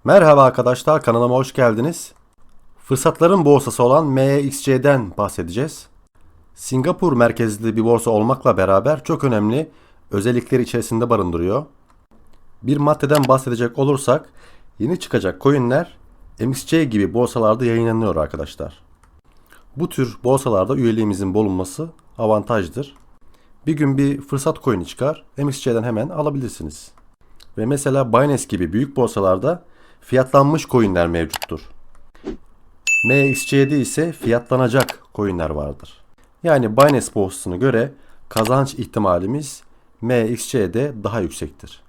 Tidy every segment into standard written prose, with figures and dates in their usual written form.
Merhaba arkadaşlar, kanalıma hoş geldiniz. Fırsatların borsası olan MEXC'den bahsedeceğiz. Singapur merkezli bir borsa olmakla beraber çok önemli özellikleri içerisinde barındırıyor. Bir maddeden bahsedecek olursak, yeni çıkacak coinler MXC gibi borsalarda yayınlanıyor arkadaşlar. Bu tür borsalarda üyeliğimizin bulunması avantajdır. Bir gün bir fırsat coin'i çıkar, MXC'den hemen alabilirsiniz. Ve mesela Binance gibi büyük borsalarda fiyatlanmış coinler mevcuttur. MXC'de ise fiyatlanacak coinler vardır. Yani Binance borsasına göre kazanç ihtimalimiz MXC'de daha yüksektir.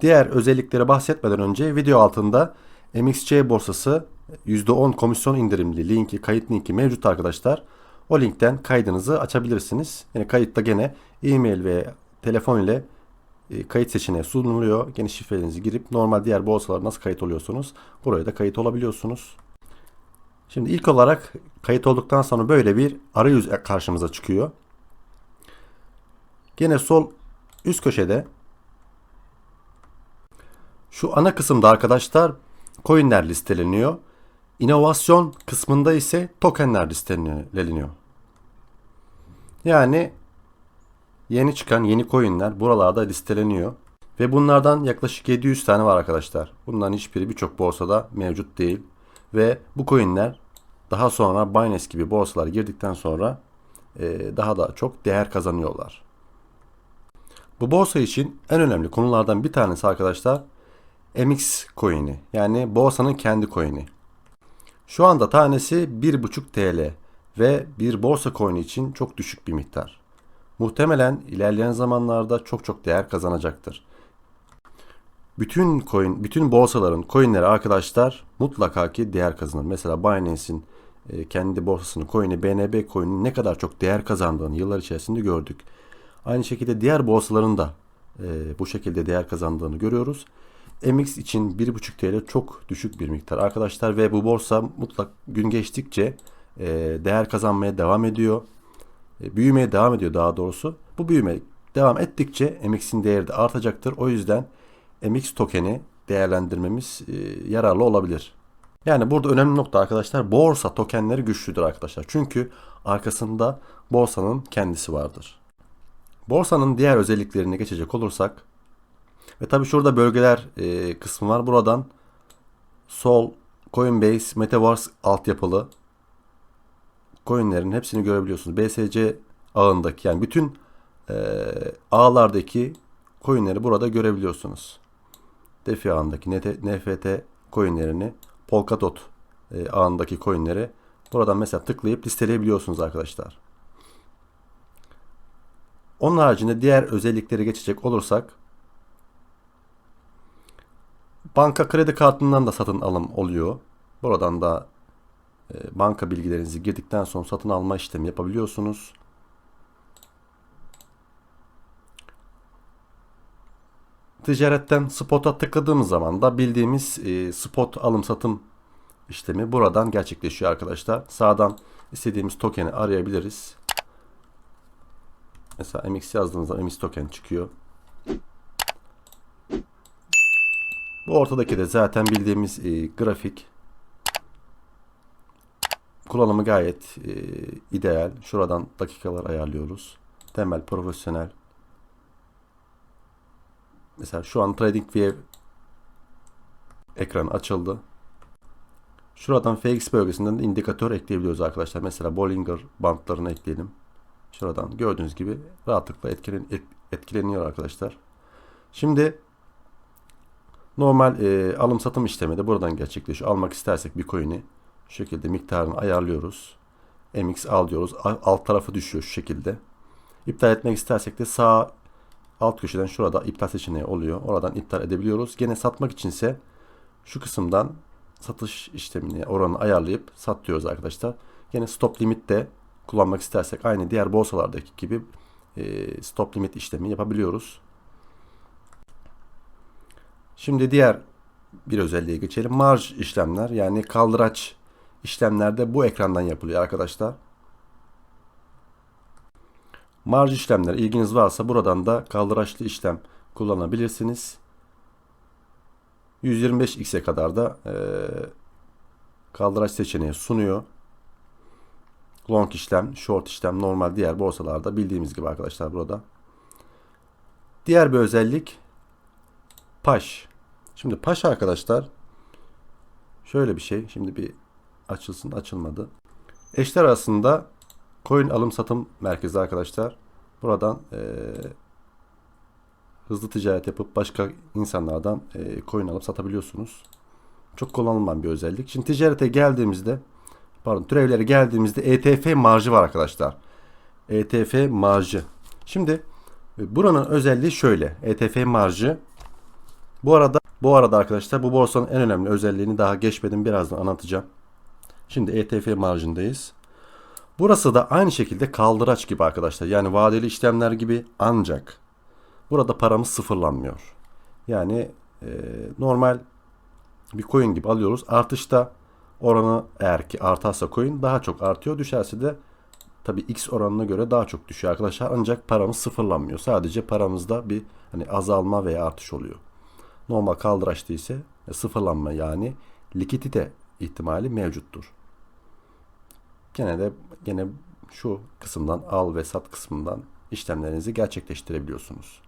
Diğer özelliklere bahsetmeden önce video altında MXC borsası %10 komisyon indirimli linki, kayıt linki mevcut arkadaşlar. O linkten kaydınızı açabilirsiniz. Yani kayıtta gene e-mail ve telefon ile kayıt seçeneği sunuluyor. Gene şifrelerinizi girip normal diğer borsalara nasıl kayıt oluyorsunuz, buraya da kayıt olabiliyorsunuz. Şimdi ilk olarak kayıt olduktan sonra böyle bir arayüz karşımıza çıkıyor. Gene sol üst köşede şu ana kısımda arkadaşlar coinler listeleniyor. İnovasyon kısmında ise tokenler listeleniyor. Yani yeni çıkan yeni coinler buralarda listeleniyor. Ve bunlardan yaklaşık 700 tane var arkadaşlar. Bunların hiçbiri birçok borsada mevcut değil. Ve bu coinler daha sonra Binance gibi borsalara girdikten sonra daha da çok değer kazanıyorlar. Bu borsa için en önemli konulardan bir tanesi arkadaşlar MX coin'i, yani borsanın kendi coin'i. Şu anda tanesi 1,5 TL ve bir borsa coin'i için çok düşük bir miktar. Muhtemelen ilerleyen zamanlarda çok değer kazanacaktır. Bütün borsaların coinleri arkadaşlar mutlaka ki değer kazanır. Mesela Binance'in kendi borsasının coin'i BNB coin'in ne kadar çok değer kazandığını yıllar içerisinde gördük. Aynı şekilde diğer borsaların da bu şekilde değer kazandığını görüyoruz. MX için 1,5 TL çok düşük bir miktar arkadaşlar ve bu borsa mutlak gün geçtikçe değer kazanmaya devam ediyor. Büyümeye devam ediyor daha doğrusu. Bu büyüme devam ettikçe MX'in değeri de artacaktır. O yüzden MX tokeni değerlendirmemiz yararlı olabilir. Yani burada önemli nokta arkadaşlar, borsa tokenleri güçlüdür arkadaşlar. Çünkü arkasında borsanın kendisi vardır. Borsanın diğer özelliklerine geçecek olursak ve tabi şurada bölgeler kısmı var. Buradan Sol, Coinbase, Metaverse altyapılı coinlerin hepsini görebiliyorsunuz. BSC ağındaki, yani bütün ağlardaki coinleri burada görebiliyorsunuz. DeFi ağındaki NFT coinlerini, Polkadot ağındaki coinleri buradan mesela tıklayıp listeleyebiliyorsunuz arkadaşlar. Onun haricinde diğer özellikleri geçecek olursak, banka kredi kartından da satın alım oluyor. Buradan da banka bilgilerinizi girdikten sonra satın alma işlemi yapabiliyorsunuz. Ticaretten spot'a tıkladığımız zaman da bildiğimiz spot alım satım işlemi buradan gerçekleşiyor arkadaşlar. Sağdan istediğimiz tokeni arayabiliriz. Mesela MX yazdığınızda MX token çıkıyor. Bu ortadaki de zaten bildiğimiz grafik. Kullanımı gayet ideal. Şuradan dakikalar ayarlıyoruz. Temel, profesyonel. Mesela şu an TradingView ekranı açıldı. Şuradan FX bölgesinden de indikatör ekleyebiliyoruz arkadaşlar. Mesela Bollinger Bandlarını ekleyelim. Şuradan gördüğünüz gibi rahatlıkla etkileniyor arkadaşlar. Şimdi normal alım satım işlemi de buradan gerçekleşiyor. Almak istersek bir coin'i şu şekilde miktarını ayarlıyoruz. MX al diyoruz. Alt tarafı düşüyor şu şekilde. İptal etmek istersek de sağ alt köşeden şurada iptal seçeneği oluyor. Oradan iptal edebiliyoruz. Gene satmak içinse şu kısımdan satış işlemini, oranı ayarlayıp sat diyoruz arkadaşlar. Gene stop limit de kullanmak istersek aynı diğer borsalardaki gibi stop limit işlemi yapabiliyoruz. Şimdi diğer bir özelliğe geçelim. Marj işlemler, yani kaldıraç işlemlerde bu ekrandan yapılıyor arkadaşlar. Marj işlemler ilginiz varsa buradan da kaldıraçlı işlem kullanabilirsiniz. 125x'e kadar da kaldıraç seçeneği sunuyor. Long işlem, short işlem normal diğer borsalarda bildiğimiz gibi arkadaşlar burada. Diğer bir özellik Paş. Şimdi Paş arkadaşlar şöyle bir şey. Şimdi bir açılsın, açılmadı. Eşler arasında coin alım satım merkezi arkadaşlar. Buradan hızlı ticaret yapıp başka insanlardan coin alıp satabiliyorsunuz. Çok kullanılan bir özellik. Şimdi ticarete geldiğimizde, pardon, türevlere geldiğimizde ETF marjı var arkadaşlar. ETF marjı. Şimdi buranın özelliği şöyle. ETF marjı. Bu arada arkadaşlar bu borsanın en önemli özelliğini daha geçmedim. Birazdan anlatacağım. Şimdi ETF marjındayız. Burası da aynı şekilde kaldıraç gibi arkadaşlar. Yani vadeli işlemler gibi, ancak burada paramız sıfırlanmıyor. Yani normal bir coin gibi alıyoruz. Artışta oranı eğer ki artarsa coin daha çok artıyor. Düşerse de tabii X oranına göre daha çok düşüyor arkadaşlar. Ancak paramız sıfırlanmıyor. Sadece paramızda bir hani azalma veya artış oluyor. Normal kaldıraçta ise sıfırlanma, yani likidite ihtimali mevcuttur. Gene şu kısımdan, al ve sat kısmından işlemlerinizi gerçekleştirebiliyorsunuz.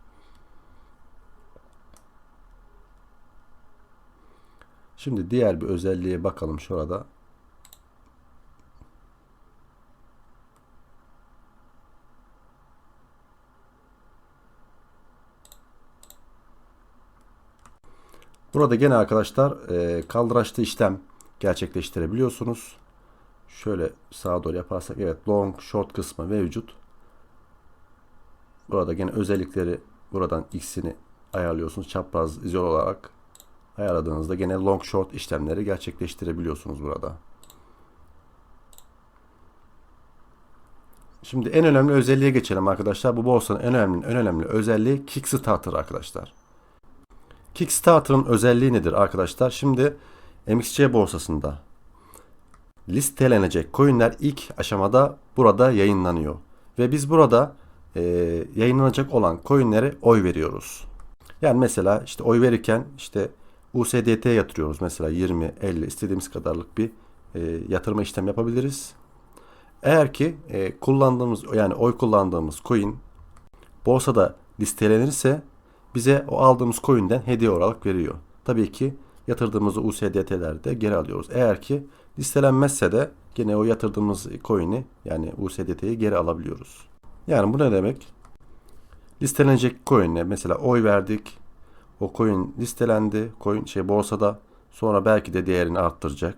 Şimdi diğer bir özelliğe bakalım şurada. Burada gene arkadaşlar kaldıraçlı işlem gerçekleştirebiliyorsunuz. Şöyle sağa doğru yaparsak, evet, long short kısmı mevcut. Burada gene özellikleri, buradan X'ini ayarlıyorsunuz. Çapraz izol olarak ayarladığınızda gene long short işlemleri gerçekleştirebiliyorsunuz burada. Şimdi en önemli özelliğe geçelim arkadaşlar. Bu borsanın en önemli özelliği Kickstarter arkadaşlar. Kickstarter'ın özelliği nedir arkadaşlar? Şimdi MXC borsasında listelenecek coinler ilk aşamada burada yayınlanıyor. Ve biz burada yayınlanacak olan coinlere oy veriyoruz. Yani mesela işte oy verirken işte USDT yatırıyoruz. Mesela 20, 50 istediğimiz kadarlık bir yatırma işlem yapabiliriz. Eğer ki oy kullandığımız coin borsada listelenirse bize o aldığımız coin'den hediye olarak veriyor. Tabii ki yatırdığımız USDT'leri de geri alıyoruz. Eğer ki listelenmezse de gene o yatırdığımız coin'i, yani USDT'yi geri alabiliyoruz. Yani bu ne demek? Listelenecek coin'e mesela oy verdik. O coin listelendi. Borsada. Sonra belki de değerini arttıracak.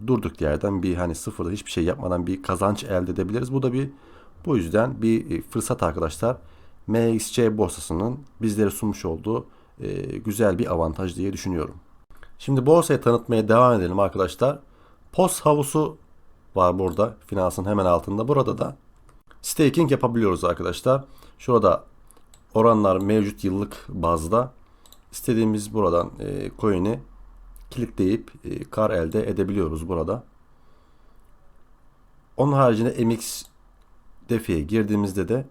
Durduk yerden bir hani sıfırda hiçbir şey yapmadan bir kazanç elde edebiliriz. Bu yüzden bir fırsat arkadaşlar. MXC borsasının bizlere sunmuş olduğu güzel bir avantaj diye düşünüyorum. Şimdi borsayı tanıtmaya devam edelim arkadaşlar. POS havuzu var burada. Finansın hemen altında. Burada da staking yapabiliyoruz arkadaşlar. Şurada oranlar mevcut yıllık bazda. İstediğimiz buradan coin'i kilitleyip kar elde edebiliyoruz burada. Onun haricinde MX DeFi'ye girdiğimizde de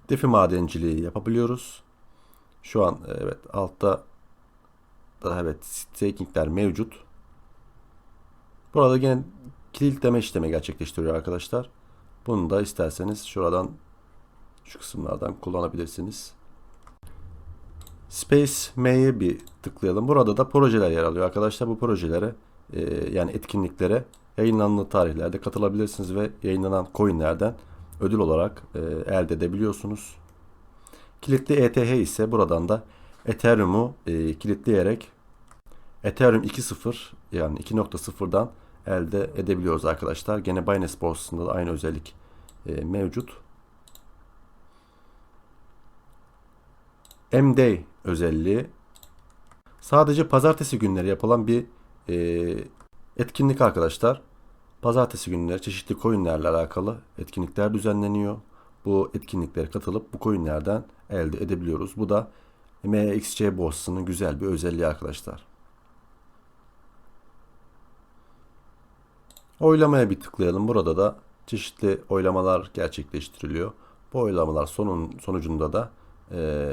DeFi madenciliği yapabiliyoruz. Şu an evet altta da evet stakingler mevcut. Burada yine kilitleme işlemi gerçekleştiriyor arkadaşlar. Bunu da isterseniz şuradan, şu kısımlardan kullanabilirsiniz. Space M'ye bir tıklayalım. Burada da projeler yer alıyor arkadaşlar. Bu projelere yani etkinliklere yayınlandığı tarihlerde katılabilirsiniz ve yayınlanan coinlerden ödül olarak elde edebiliyorsunuz. Kilitli ETH ise buradan da Ethereum'u kilitleyerek Ethereum 2.0 yani 2.0'dan elde edebiliyoruz arkadaşlar. Gene Binance borsasında da aynı özellik mevcut. M-Day özelliği sadece pazartesi günleri yapılan bir etkinlik arkadaşlar. Pazartesi günleri çeşitli coinlerle alakalı etkinlikler düzenleniyor. Bu etkinliklere katılıp bu coinlerden elde edebiliyoruz. Bu da MXC borsasının güzel bir özelliği arkadaşlar. Oylamaya bir tıklayalım. Burada da çeşitli oylamalar gerçekleştiriliyor. Bu oylamalar sonucunda da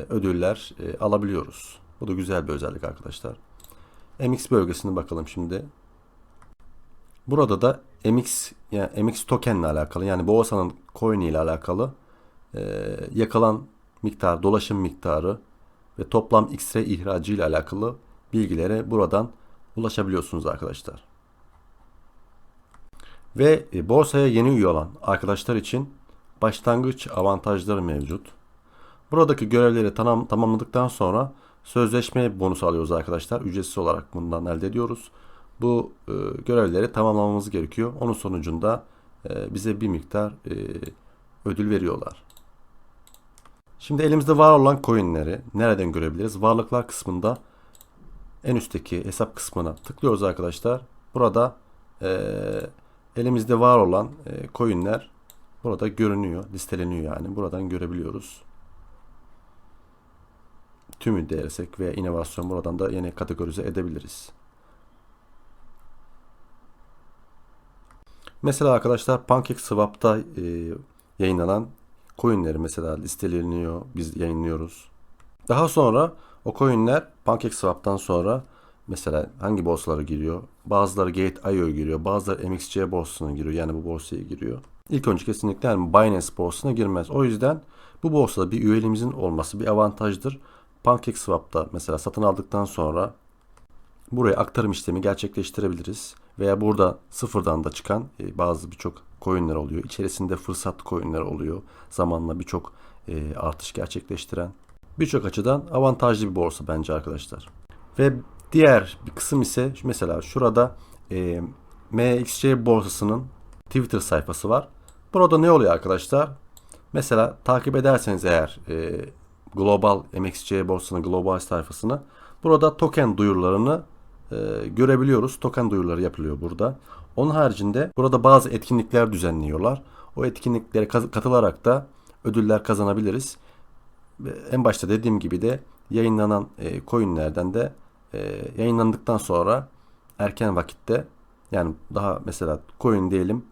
ödüller alabiliyoruz. Bu da güzel bir özellik arkadaşlar. MX bölgesine bakalım şimdi. Burada da MX, yani MX token ile alakalı, yani borsanın coin ile alakalı yakalan miktar, dolaşım miktarı ve toplam X-ray ihracı ile alakalı bilgilere buradan ulaşabiliyorsunuz arkadaşlar. Ve borsaya yeni üye olan arkadaşlar için başlangıç avantajları mevcut. Buradaki görevleri tamamladıktan sonra sözleşme bonusu alıyoruz arkadaşlar. Ücretsiz olarak bundan elde ediyoruz. Bu görevleri tamamlamamız gerekiyor. Onun sonucunda bize bir miktar ödül veriyorlar. Şimdi elimizde var olan coinleri nereden görebiliriz? Varlıklar kısmında en üstteki hesap kısmına tıklıyoruz arkadaşlar. Burada elimizde var olan coinler burada görünüyor, listeleniyor yani. Buradan görebiliyoruz. Tümü dersek veya inovasyon buradan da yine kategorize edebiliriz. Mesela arkadaşlar PancakeSwap'ta yayınlanan coinleri mesela listeleniyor, biz yayınlıyoruz. Daha sonra o coinler PancakeSwap'tan sonra mesela hangi borsalara giriyor? Bazıları Gate.io'ya giriyor, bazıları MXC borsasına giriyor, yani bu borsaya giriyor. İlk önce kesinlikle yani Binance borsasına girmez. O yüzden bu borsada bir üyeliğimizin olması bir avantajdır. PancakeSwap'ta mesela satın aldıktan sonra buraya aktarım işlemi gerçekleştirebiliriz. Veya burada sıfırdan da çıkan birçok coinler oluyor. İçerisinde fırsat coinler oluyor. Zamanla birçok artış gerçekleştiren. Birçok açıdan avantajlı bir borsa bence arkadaşlar. Ve diğer bir kısım ise mesela şurada MXC borsasının Twitter sayfası var. Burada ne oluyor arkadaşlar? Mesela takip ederseniz eğer Global MXC borsasının global sayfasını, burada token duyurularını görebiliyoruz. Token duyuruları yapılıyor burada. Onun haricinde burada bazı etkinlikler düzenliyorlar. O etkinliklere katılarak da ödüller kazanabiliriz. En başta dediğim gibi de yayınlanan coinlerden de yayınlandıktan sonra erken vakitte, yani daha mesela coin diyelim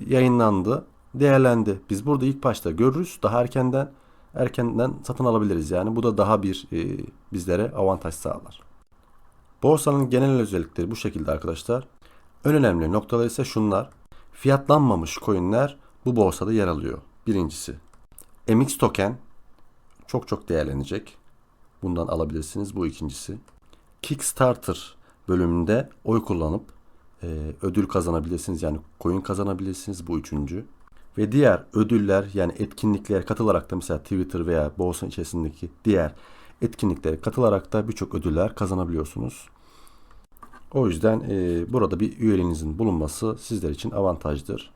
yayınlandı, değerlendi. Biz burada ilk başta görürüz. Daha erkenden satın alabiliriz. Yani bu da daha bir bizlere avantaj sağlar. Borsanın genel özellikleri bu şekilde arkadaşlar. En önemli noktalar ise şunlar. Fiyatlanmamış coinler bu borsada yer alıyor. Birincisi, MX token çok değerlenecek. Bundan alabilirsiniz. Bu ikincisi. Kickstarter bölümünde oy kullanıp ödül kazanabilirsiniz. Yani coin kazanabilirsiniz. Bu üçüncü. Ve diğer ödüller, yani etkinliklere katılarak da mesela Twitter veya borsanın içerisindeki diğer etkinliklere katılarak da birçok ödüller kazanabiliyorsunuz. O yüzden burada bir üyeliğinizin bulunması sizler için avantajdır.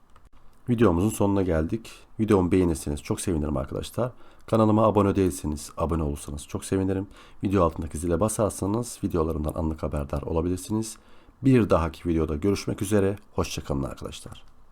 Videomuzun sonuna geldik. Videomu beğenirseniz çok sevinirim arkadaşlar. Kanalıma abone değilseniz abone olursanız çok sevinirim. Video altındaki zile basarsanız videolarımdan anlık haberdar olabilirsiniz. Bir dahaki videoda görüşmek üzere. Hoşça kalın arkadaşlar.